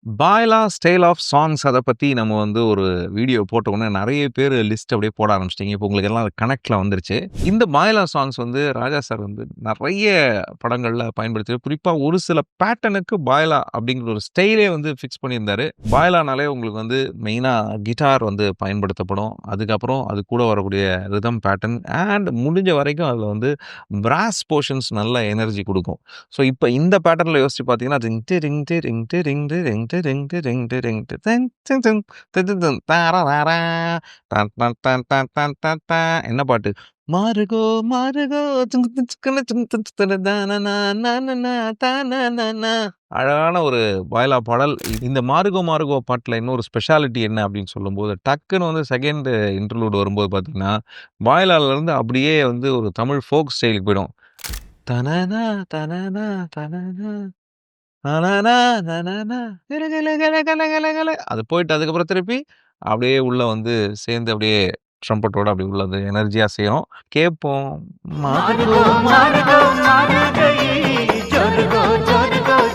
பாய்லா style of songs அத பத்தி நம்ம வந்து ஒரு வீடியோ போட்ட உடனே நெறைய பேரு லிஸ்ட் அப்படியே போட ஆரம்பிச்சுட்டீங்க. இப்போ உங்களுக்கு எல்லாம் கனெக்ட்ல வந்துருச்சு. இந்த பாய்லா சாங்ஸ் வந்து ராஜா சார் வந்து நெறைய படங்கள்ல பயன்படுத்தி குறிப்பா ஒரு சில பேட்டர்னுக்கு பாய்லா அப்படிங்கிற ஒரு ஸ்டைலே வந்து ஃபிக்ஸ் பண்ணியிருந்தாரு. பாய்லானாலே உங்களுக்கு வந்து மெயினா கிட்டார் வந்து பயன்படுத்தப்படும். அதுக்கப்புறம் அது கூட வரக்கூடிய ரிதம் பேட்டர்ன் அண்ட் முடிஞ்ச வரைக்கும் அதுல வந்து பிராஸ் போர்ஷன்ஸ் நல்ல எனர்ஜி குடுக்கும். ஸோ, இப்ப இந்த பேட்டர்ன்ல யோசிச்சு பார்த்தீங்கன்னா, டிங் டி டிங் டி டிங் டி டிங் டி டிங் டி டிங் டி டிங் டி டிங் டி டிங் டிங் டிங் டி டி டிங் தாரராரா டன் டன் டன் டன் டன் டன் டன். என்ன பாட்டு? மாறுகோ மாறுகோ சிங்கு சிக்குனு சிங்கு சிக்குனு தானனா நானனா தானனனா. அழகான ஒரு பாய்லா பாடல். இந்த மாறுகோ மாறுகோ பாட்டுல இன்னொரு ஸ்பெஷாலிட்டி என்ன அப்படின்னு சொல்லும்போது, டக்குன்னு வந்து செகண்ட் இன்டர்லூட் வரும்போது பார்த்தீங்கன்னா, பாய்லாலருந்து அப்படியே வந்து ஒரு தமிழ் ஃபோக் ஸ்டைலுக்கு போயிடும். தனனா தனனா தனனா தனனா தனனா கில கில கில கில கில அது போயிட்டு அதுக்கப்புறம் திருப்பி அப்படியே உள்ள வந்து சேர்ந்து அப்படியே ட்ரம்பட்டோட அப்படி உள்ள வந்து எனர்ஜியா செய்யும். கேட்போம். மாறுகோ மாறுகோ மாறுகோ